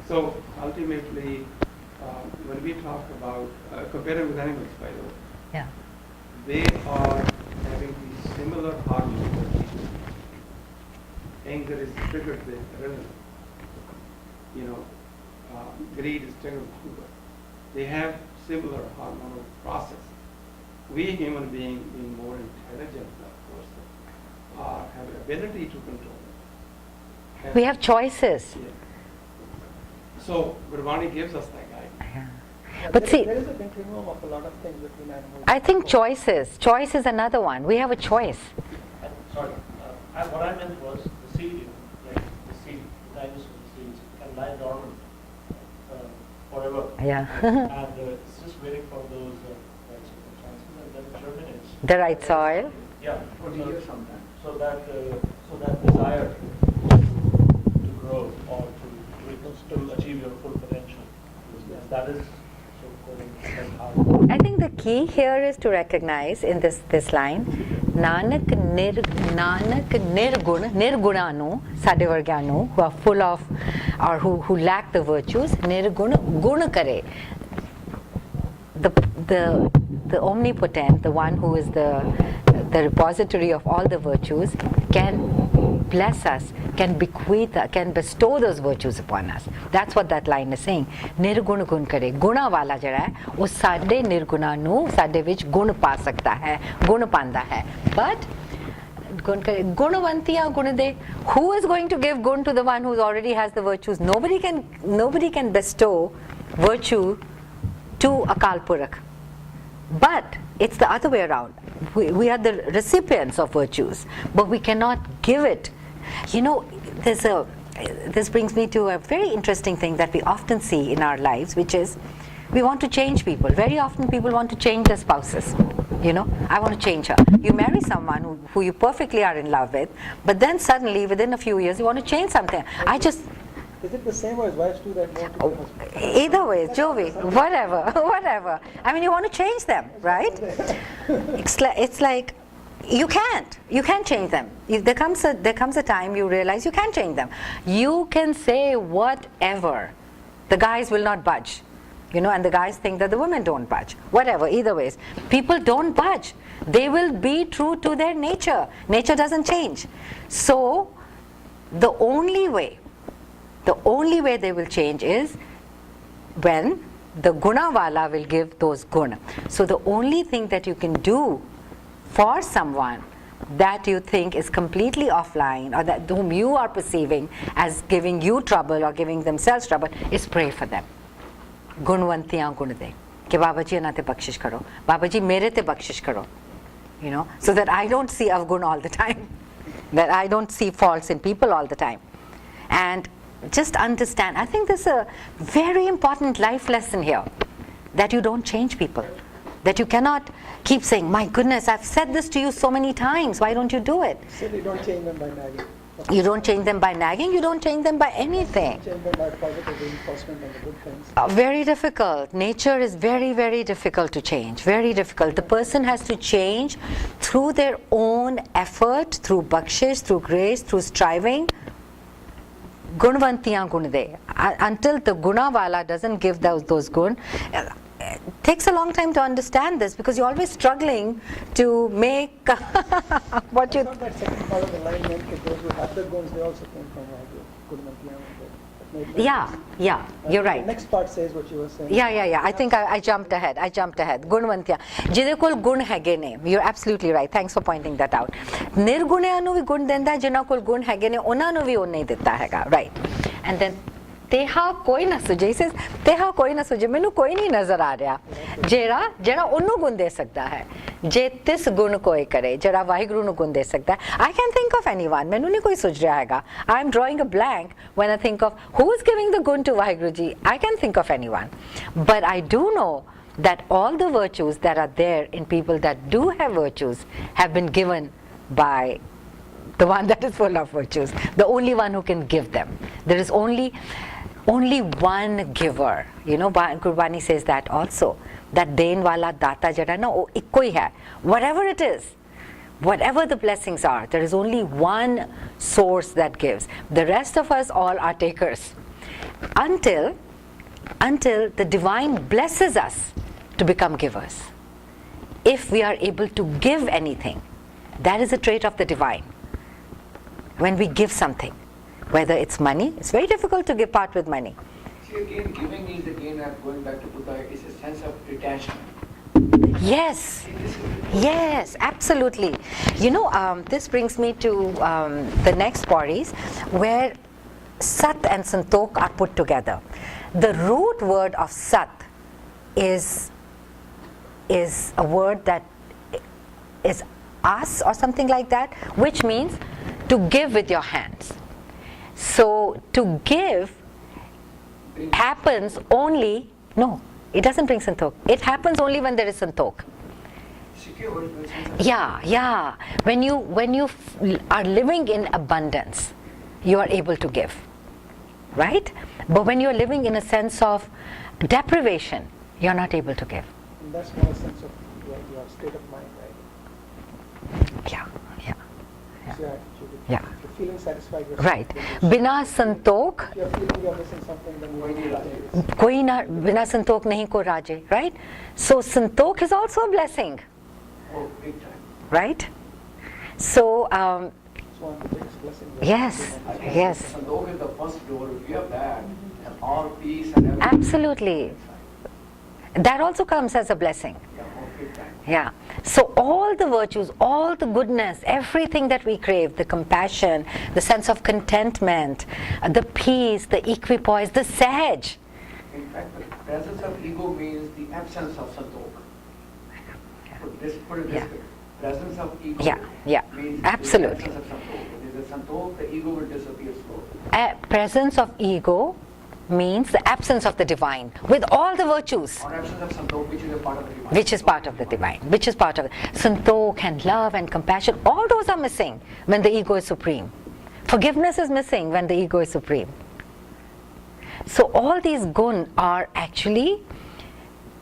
[SPEAKER 5] So ultimately, when when we talk about comparing with animals, by the way,
[SPEAKER 1] Yeah.
[SPEAKER 5] they are having these similar hormones that we do. Anger is triggered with adrenaline. You know, greed is triggered with sugar. They have similar hormonal process. We human beings, being more intelligent, of course, have an ability to control it. And-
[SPEAKER 1] We have choices.
[SPEAKER 5] Yeah. So Gurbani gives us that guidance.
[SPEAKER 3] Yeah,
[SPEAKER 1] But
[SPEAKER 3] there-
[SPEAKER 1] see-
[SPEAKER 3] there is a continuum of a lot of things between animals.
[SPEAKER 1] I think choices. Choice is another one. We have a choice.
[SPEAKER 4] Sorry, what I meant was the seed, like the seed, the dinosaur seeds can lie dormant forever.
[SPEAKER 1] Yeah.
[SPEAKER 4] And it's just waiting for those right circumstances, and then it germinates.
[SPEAKER 1] The right soil.
[SPEAKER 4] Yeah.
[SPEAKER 2] 40 years sometimes.
[SPEAKER 4] So that desire to grow or to achieve your full potential, that is how.
[SPEAKER 1] I think the key here is to recognize in this line, Nanak nirguna nu, sade vargya nu, who are full of, or who lack the virtues, nirguna guna kare. The omnipotent, the one who is the repository of all the virtues, can bless us, can bequeath, can bestow those virtues upon us. That's what that line is saying. Nirgun gun kare. Guna wala jada hai, wo sade nirguna nu, sade vich gun pa sakta hai, gun panda hai. But gunavantiya gunade. Who is going to give gun to the one who already has the virtues? Nobody can bestow virtue to Akal Purakh. But it's the other way around. We are the recipients of virtues, but we cannot give it. You know, this brings me to a very interesting thing that we often see in our lives, which is we want to change people. Very often people want to change their spouses. You know, I want to change her. You marry someone who you perfectly are in love with, but then suddenly within a few years you want to change something.
[SPEAKER 3] Is it the same or is wives do that more to their husbands?
[SPEAKER 1] Either way, Jovi, whatever. I mean, you want to change them, right? It's like you can't change them. There comes a time you realize you can't change them. You can say whatever, the guys will not budge, you know, and the guys think that the women don't budge. Whatever, either ways, people don't budge. They will be true to their nature. Nature doesn't change. So the only way they will change is when the gunawala will give those guna. So the only thing that you can do for someone that you think is completely offline, or that whom you are perceiving as giving you trouble or giving themselves trouble, is pray for them. Gunwantiyan gunade. Ke Baba ji anate bakshish karo. Baba ji mere te bakshish karo. You know, so that I don't see avgun all the time. That I don't see faults in people all the time. And just understand, I think there's a very important life lesson here, that you don't change people, that you cannot keep saying, my goodness, I've said this to you so many times, why don't you do it?
[SPEAKER 3] So you don't change them by nagging.
[SPEAKER 1] You don't change them by nagging, you don't change them by anything.
[SPEAKER 3] Change them by positive reinforcement and the good things.
[SPEAKER 1] Very difficult. Nature is very, very difficult to change. Very difficult. The person has to change through their own effort, through bakshish, through grace, through striving. Gunvantiyan gunade. Until the gunawala doesn't give those gun, it takes a long time to understand this, because you're always struggling to make what you.
[SPEAKER 3] I thought that second part of the line meant that those who have the guns, they also came from Gurumantiya.
[SPEAKER 1] Yeah, you're right.
[SPEAKER 3] The next part says what you were saying.
[SPEAKER 1] Yeah. I think I jumped ahead. Gunvantiya. Jide kol gun hege ne. You're absolutely right. Thanks for pointing that out. Nirgunya nu vi gun denda, jina kol gun hege ne, ona nu vi on nahi deta hega. Right. And then teha koi na suje. He says, teha koi na suje. Menu koi nahi nazar aa raha. Jera onnu gun de sakta hai. Je tis gun koi kare. Jera Vaheguru nu gun de sakta hai. I can't think of anyone. Menu nahi koi suj raha hega. I'm drawing a blank when I think of who is giving the gun to Vaheguru ji. I can't think of anyone. But I do know that all the virtues that are there in people that do have virtues have been given by the one that is full of virtues, the only one who can give them. There is only one giver. You know, Gurbani says that also, that den wala data jada na wo ikko hi hai. Whatever it is, whatever the blessings are, there is only one source that gives. The rest of us all are takers. Until until the divine blesses us to become givers. If we are able to give anything, that is a trait of the divine. When we give something, whether it's money, it's very difficult to give part with money.
[SPEAKER 2] See, again, giving is again, going back to Buddha, is a sense of detachment.
[SPEAKER 1] Yes, yes, absolutely. This brings me to the next paris, where Sat and Santok are put together. The root word of Sat is a word that is us or something like that, which means to give with your hands. So to give happens only, no, it doesn't bring Santok. It happens only when there is Santok.
[SPEAKER 2] Secure.
[SPEAKER 1] Yeah. When you are living in abundance, you are able to give, right? But when you are living in a sense of deprivation, you are not able to give.
[SPEAKER 3] And that's more a sense of your state of mind, right?
[SPEAKER 1] Yeah.
[SPEAKER 3] So
[SPEAKER 1] Yeah.
[SPEAKER 3] if you're feeling satisfied with
[SPEAKER 1] Right.
[SPEAKER 3] something,
[SPEAKER 1] Bina santok,
[SPEAKER 3] if you're feeling you're missing something, then you will
[SPEAKER 1] koi na bina santok nahi ko raje, right? So santok is also a blessing,
[SPEAKER 2] Oh, big time.
[SPEAKER 1] right? So
[SPEAKER 3] It's one of the biggest blessings.
[SPEAKER 1] yes,
[SPEAKER 2] I think
[SPEAKER 1] yes,
[SPEAKER 2] Sandok is the first door. If you have that, and all peace and everything.
[SPEAKER 1] absolutely. That also comes as a blessing.
[SPEAKER 2] Yeah, oh, big time.
[SPEAKER 1] Yeah. So all the virtues, all the goodness, everything that we crave, the compassion, the sense of contentment, the peace, the equipoise, the sahaj.
[SPEAKER 2] In fact, the presence of ego means the absence of Sandok. Put it this
[SPEAKER 1] Yeah.
[SPEAKER 2] way. Presence of ego
[SPEAKER 1] Yeah,
[SPEAKER 2] means
[SPEAKER 1] absolutely.
[SPEAKER 2] the absence of Sandok. If there is a Sandok, the ego will disappear slowly.
[SPEAKER 1] Presence of ego means the absence of the divine with all the virtues,
[SPEAKER 2] Or absence of Sandok, which is a part of the divine.
[SPEAKER 1] which is part of the divine, which is part of it. Santok and love and compassion, all those are missing when the ego is supreme. Forgiveness is missing when the ego is supreme. So all these gun are actually,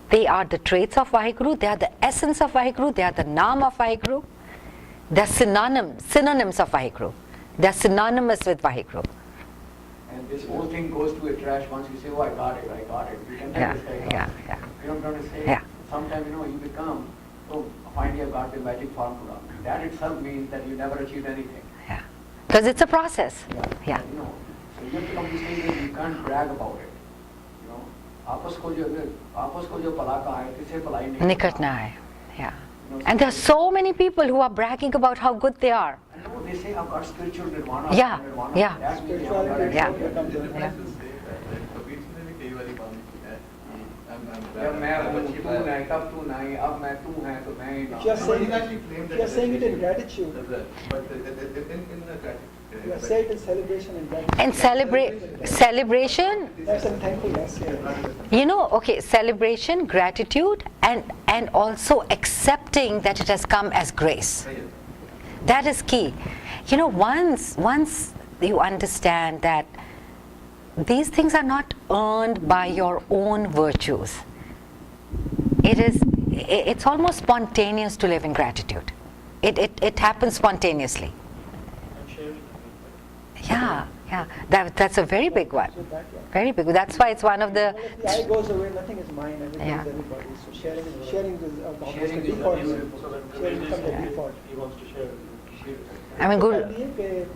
[SPEAKER 1] they are the traits of Vaheguru, they are the essence of Vaheguru, they are the naam of Vaheguru, they are synonyms of Vaheguru. They are synonymous with Vaheguru.
[SPEAKER 2] And this whole thing goes to a trash once you say, oh, I got it. You can tell this guy got it. You don't understand.
[SPEAKER 1] Yeah.
[SPEAKER 2] Sometimes, you become, oh, finally I've got the magic formula. That itself means that you never achieved anything.
[SPEAKER 1] Yeah. Because it's a process. Yeah.
[SPEAKER 2] So you have to come to the stage where you can't brag about it. आपस को जो पला का है, किसे पलाई नहीं
[SPEAKER 1] Nikatna hai. Yeah. And there are so many people who are bragging about how good they are.
[SPEAKER 2] I know they say I've got spiritual nirvana.
[SPEAKER 1] Yeah,
[SPEAKER 2] nirvana.
[SPEAKER 1] yeah.
[SPEAKER 2] That means I've got
[SPEAKER 3] Spirituality
[SPEAKER 1] Yeah.
[SPEAKER 3] becomes a-
[SPEAKER 1] Yeah.
[SPEAKER 2] जब मैं तू नहीं तब तू नहीं अब मैं तू है तो मैं ही
[SPEAKER 3] If you're saying, if you're saying it in gratitude, you are saying it in celebration and gratitude.
[SPEAKER 1] And celebration,
[SPEAKER 3] That's in thankfulness. Yeah.
[SPEAKER 1] okay, celebration, gratitude, and also accepting that it has come as grace. That is key. Once you understand that these things are not earned by your own virtues, it's almost spontaneous to live in gratitude. It happens spontaneously.
[SPEAKER 4] And sharing.
[SPEAKER 1] Yeah. That's a very big one.
[SPEAKER 3] So that, yeah.
[SPEAKER 1] Very big. That's why it's one of the.
[SPEAKER 3] If the I goes away, nothing is mine, everything
[SPEAKER 1] Yeah.
[SPEAKER 3] is everybody's. So sharing is almost
[SPEAKER 2] Sharing
[SPEAKER 3] the
[SPEAKER 2] is
[SPEAKER 3] default.
[SPEAKER 2] the
[SPEAKER 4] So when
[SPEAKER 3] Sharing
[SPEAKER 4] Ganesh
[SPEAKER 3] becomes the
[SPEAKER 4] says
[SPEAKER 3] default.
[SPEAKER 4] he wants to share.
[SPEAKER 1] I mean, Guru.
[SPEAKER 3] It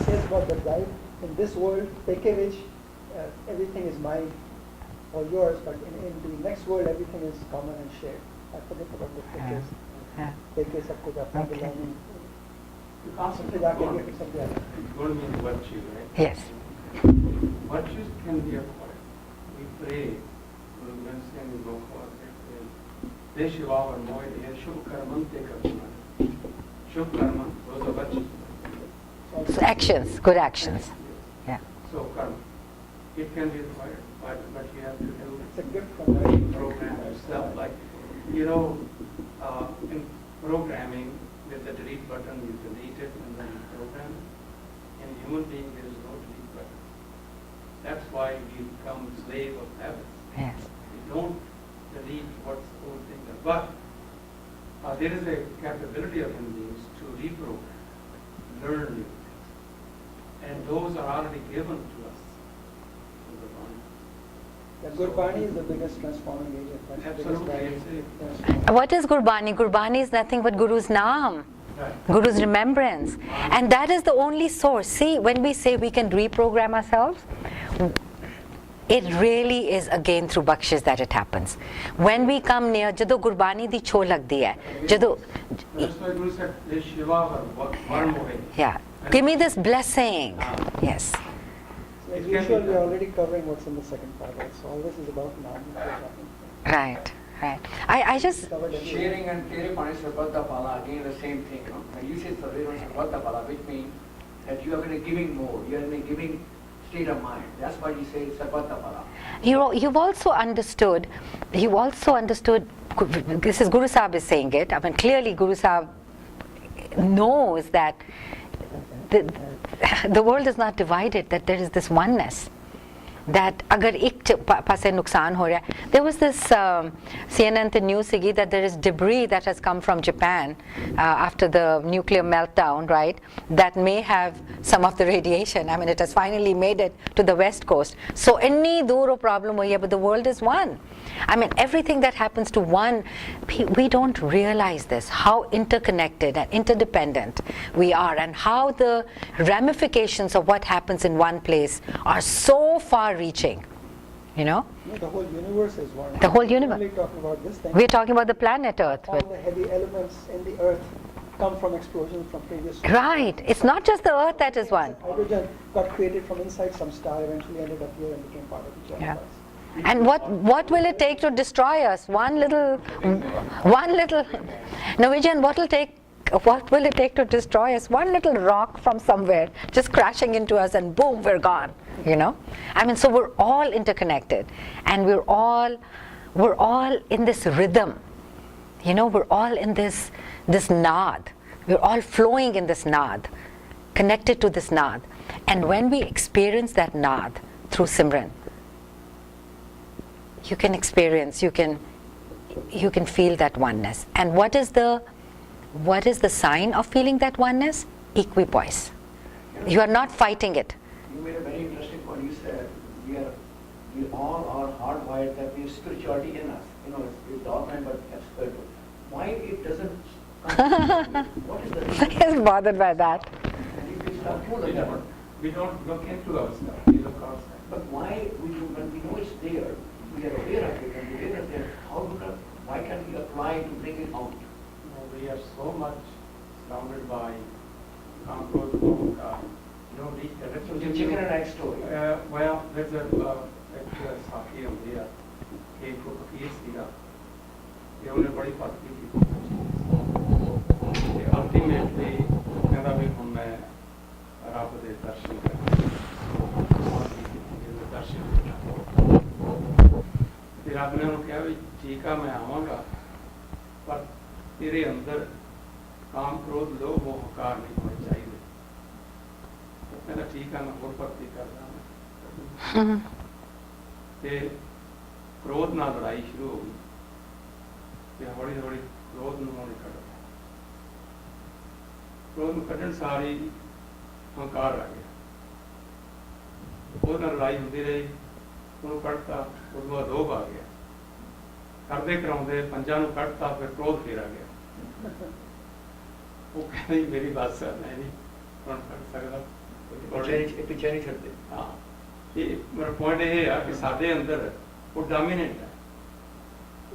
[SPEAKER 3] says about the life in this world, which everything is mine or yours, but in the next world, everything is common and shared. I forget about the pictures.
[SPEAKER 1] Yeah.
[SPEAKER 3] Peke sabko apna
[SPEAKER 1] Okay.
[SPEAKER 3] belonging. You can't simply जाके give something else.
[SPEAKER 5] Good means virtue, right?
[SPEAKER 1] Yes.
[SPEAKER 5] Virtues can be acquired. We pray, Guru Granth Sahib will go for it. Deshiva or Moide, Shubh Karman te karna. Shubh Karma, those are virtues.
[SPEAKER 1] So actions, good actions. Yeah.
[SPEAKER 5] So karma, it can be acquired, but you have to do
[SPEAKER 3] It's a gift from God.
[SPEAKER 5] program yourself. Like, in programming, with the delete button, you delete it and then you program it. In human being, there is no delete button. That's why we become slave of habits.
[SPEAKER 1] Yes.
[SPEAKER 5] We don't delete what's the old thing. But there is a capability of human beings to reprogram, learn new things. And those are already given to us.
[SPEAKER 3] The Gurbani is the biggest transforming agent. That's the biggest
[SPEAKER 5] Absolutely.
[SPEAKER 3] value. Yes.
[SPEAKER 1] What is Gurbani? Gurbani is nothing but Guru's naam, Guru's remembrance. And that is the only source. See, when we say we can reprogram ourselves, it really is again through bakshish that it happens. When we come near, jado Gurbani di cho lagdi hai, jado,
[SPEAKER 5] That's why Guru said, "This Shiva varm ho gayi."
[SPEAKER 1] yeah, give me this blessing. Yes.
[SPEAKER 3] So as
[SPEAKER 5] It can be
[SPEAKER 3] usual, we are
[SPEAKER 5] done.
[SPEAKER 3] already covering what's in the second part. Right? So all this is about now.
[SPEAKER 1] Right, right. I just,
[SPEAKER 3] Covered everything.
[SPEAKER 2] Sharing and Tere Pani Sarvata Pala, again the same thing. You know? When you say Sarvata Pala, which means that you are going to giving more, you are in a giving state of mind. That's why you say Sarvata Pala.
[SPEAKER 1] you've also understood, this is Guru Sahib is saying it, I mean clearly Guru Sahib knows that the world is not divided, that there is this oneness. That agar ek paase nuksan ho raha hai. There was this CNN the news sigi that there is debris that has come from Japan after the nuclear meltdown, right? That may have some of the radiation. I mean, it has finally made it to the west coast. So any duro problem ho but the world is one. I mean, everything that happens to one, we don't realize this, how interconnected and interdependent we are, and how the ramifications of what happens in one place are so far reaching, you know?
[SPEAKER 3] No, the whole universe is one.
[SPEAKER 1] The whole universe.
[SPEAKER 3] We're only talking about this thing.
[SPEAKER 1] We're talking about the planet Earth.
[SPEAKER 3] All the heavy elements in the earth come from explosions from previous.
[SPEAKER 1] Right. It's not just the Earth that is one.
[SPEAKER 3] Hydrogen got created from inside some star, eventually ended up here and became part of each other.
[SPEAKER 1] Yeah. And what will it take to destroy us? One little. Norwegian, what will it take to destroy us? One little rock from somewhere just crashing into us and boom, we're gone. You know? I mean, so we're all interconnected, and we're all in this rhythm. You know, we're all in this naad. We're all flowing in this naad, connected to this naad. And when we experience that naad through Simran, you can experience, you can feel that oneness. And what is the sign of feeling that oneness? Equipoise. You are not fighting it.
[SPEAKER 2] You made a very interesting point. You said we all are hardwired that we have spirituality in us. You know, it's all kind but spiritual. Why it doesn't come? What is the reason?
[SPEAKER 1] He's bothered by that.
[SPEAKER 2] And if we start to look at it,
[SPEAKER 5] We don't look into ourselves, we look outside.
[SPEAKER 2] but why we do, when we know it's there, we are aware of it, and we aware of it, why can't we apply to bring it out?
[SPEAKER 5] We are so much surrounded by control, reach the
[SPEAKER 2] So it's a chicken and egg story.
[SPEAKER 5] Well, there's a Saki on there, came to a case here. They only body part ultimately, ਕਹਿੰਦਾ ਵੀ ਹੁਣ ਮੈਂ ਰੱਬ ਦੇ ਦਰਸ਼ਨ ਕਰਾਂ ਦਰਸ਼ਨ ਤੇ ਰੱਬ ਨੇ ਉਹਨੂੰ ਕਿਹਾ ਵੀ ਠੀਕ ਆ ਮੈਂ ਆਵਾਂਗਾ ਪਰ ਤੇਰੇ ਅੰਦਰ ਕਾਮ ਕ੍ਰੋਧ ਲੋਭ ਮੋਹ ਹੰਕਾਰ ਨਹੀਂ ਹੋਣੇ ਚਾਹੀਦੇ ਉਹ ਕਹਿੰਦਾ ਠੀਕ ਆ ਮੈਂ ਹੋਰ ਭਗਤੀ ਕਰਦਾ ਤੇ ਕ੍ਰੋਧ ਨਾਲ ਲੜਾਈ ਸ਼ੁਰੂ ਹੋ ਗਈ ਤੇ ਹੌਲੀ ਹੌਲੀ ਕ੍ਰੋਧ ਨੂੰ ਉਹਨੇ ਕੱਢਿਆ ਕ੍ਰੋਧ ਨੂੰ ਕੱਢਣ ਸਾਰੀ ਹੰਕਾਰ ਆ ਗਿਆ ਉਹਦੇ ਨਾਲ ਲੜਾਈ ਹੁੰਦੀ ਰਹੀ ਉਹਨੂੰ ਕੱਢਤਾ ਉਹਦੇ ਬਾਅਦ ਲੋਭ ਆ ਗਿਆ ਕਰਦੇ ਕਰਾਉਂਦੇ ਪੰਜਾਂ ਨੂੰ ਕੱਢਤਾ ਫਿਰ ਕ੍ਰੋਧ ਫੇਰ ਆ ਗਿਆ ਉਹ ਕਹਿੰਦੀ ਮੇਰੀ ਬਾਤ ਸਰ ਮੈਂ ਨਹੀਂ ਕੌਣ ਕੱਢ ਸਕਦਾ
[SPEAKER 2] ਪਿੱਛੇ ਨਹੀਂ ਛੱਡਦੇ।
[SPEAKER 5] ਹਾਂ ਇਹ ਮੇਰਾ ਪੁਆਇੰਟ ਇਹ ਆ ਕਿ ਸਾਡੇ ਅੰਦਰ ਉਹ ਡੋਮੀਨੈਂਟ ਹੈ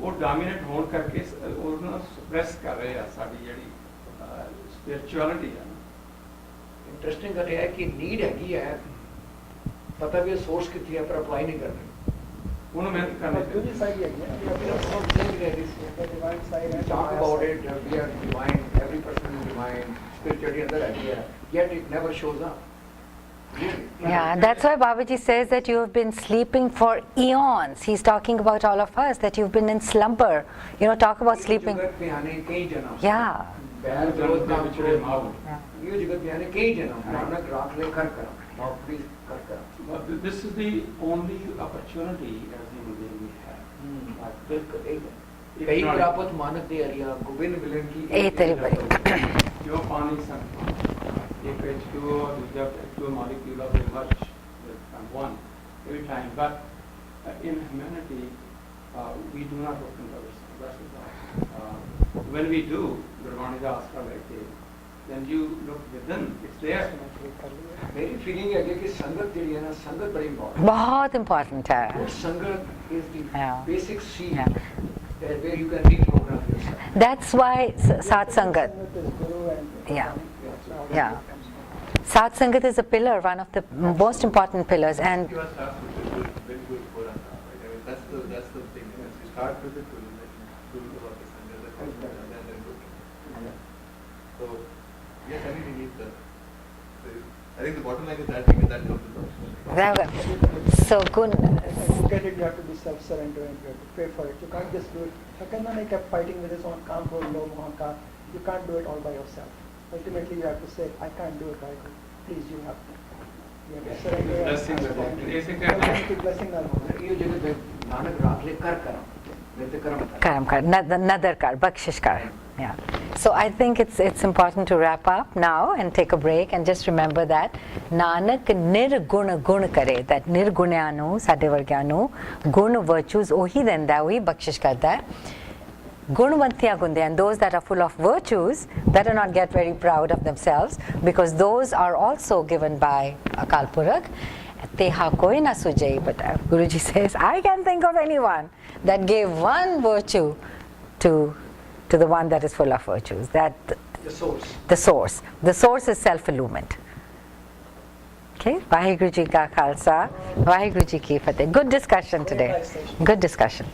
[SPEAKER 5] ਉਹ ਡੋਮੀਨੈਂਟ ਹੋਣ ਕਰਕੇ ਉਹਨੂੰ ਨਾ ਸਪਰੈਸ ਕਰ ਰਹੇ ਆ ਸਾਡੀ ਜਿਹੜੀ ਸਪਿਰਚੁਅਲਿਟੀ ਹੈ
[SPEAKER 2] ਇੰਟਰਸਟਿੰਗ ਗੱਲ ਇਹ ਹੈ ਕਿ ਨੀਡ ਹੈਗੀ ਹੈ ਪਤਾ ਵੀ ਸੋਰਸ ਕਿੱਥੇ ਹੈ ਪਰ ਅਪਲਾਈ ਨਹੀਂ ਕਰਨੀ
[SPEAKER 5] ਉਹਨੂੰ ਮਿਹਨਤ ਕਰਨੀ
[SPEAKER 3] But dujji side hi hai, we have the divine side and
[SPEAKER 2] talk
[SPEAKER 3] Maya
[SPEAKER 2] about
[SPEAKER 3] side.
[SPEAKER 2] it, we are divine, every person is divine, spirituality अंदर है, yet it never shows up. Really.
[SPEAKER 1] Yeah, that's why Babaji says that you have been sleeping for eons. He's talking about all of us, that you've been in slumber. You know, talk about sleeping.
[SPEAKER 2] जगत में आने कई जन्म
[SPEAKER 1] Yeah.
[SPEAKER 2] बैर विरोध काम
[SPEAKER 5] बिछड़े माओ
[SPEAKER 2] ये जगत में आने कई जन्म नानक राख ले कर और प्लीज कर
[SPEAKER 5] But this is the only opportunity as human being we have.
[SPEAKER 2] बिल्कुल एक कई प्राप्त मानक दे अरिया गोविंद मिलन की
[SPEAKER 1] Eh, teri bari.
[SPEAKER 5] जो पानी संग एक H2O दूसरा H2O molecule of emerge from one every time. But in humanity, we do not open doors. That's the problem. When we do, then you look within, it's there.
[SPEAKER 2] मेरी feeling है कि संगत जी है ना, संगत बड़ी इम्पोर्टेंट
[SPEAKER 1] बहुत important है.
[SPEAKER 2] Good sangat is the
[SPEAKER 1] Yeah.
[SPEAKER 2] basic seed
[SPEAKER 1] Yeah.
[SPEAKER 2] where you can reprogram yourself.
[SPEAKER 1] That's why Satsangat.
[SPEAKER 3] Sangat is Guru and
[SPEAKER 1] Yeah.
[SPEAKER 3] that's how
[SPEAKER 1] Yeah.
[SPEAKER 3] it comes from.
[SPEAKER 1] Satsangat is a pillar, one of the most important pillars, and
[SPEAKER 7] You must start with a very good Quran. Right? I mean, that's the thing. Once you start with it, to about the Sangat, and then good. So, yes, I think we need I think the bottom line is that we get that comes with
[SPEAKER 1] so Gun.
[SPEAKER 3] To get it, you have to be self-surrendering, you have to pay for it. You can't just do it. Sakandana kept fighting with his own Kampo, Lomohanka. You can't do it all by yourself. Ultimately, you have to say, I can't do it, Guru. Please, you have to. You have to surrender.
[SPEAKER 7] Blessing
[SPEAKER 3] and
[SPEAKER 7] the
[SPEAKER 3] ask
[SPEAKER 7] Lord.
[SPEAKER 3] for it. Keep blessing the Lord.
[SPEAKER 2] ये जगह पे नानक राखले कर करम, नहीं तो करम कर.
[SPEAKER 1] Karam kar, nadar kar, bakshish kar. Yeah. So I think it's important to wrap up now and take a break and just remember that Nanak nirguna gun kare, that nirgunyanu, sade vargyanu, gun virtues ohi denda, ohi bakshish karta hai. Gunvantiya gunde, and those that are full of virtues better not get very proud of themselves, because those are also given by Akal Purakh. Teha koi na sujai, but Guruji says, I can think of anyone that gave one virtue to the one that is full of virtues. That
[SPEAKER 2] The source.
[SPEAKER 1] the source. The source is self-illumined. Okay? Vaheguru Ji ka Khalsa, Vaheguru Ji ki Fateh. Good discussion today. Good discussion.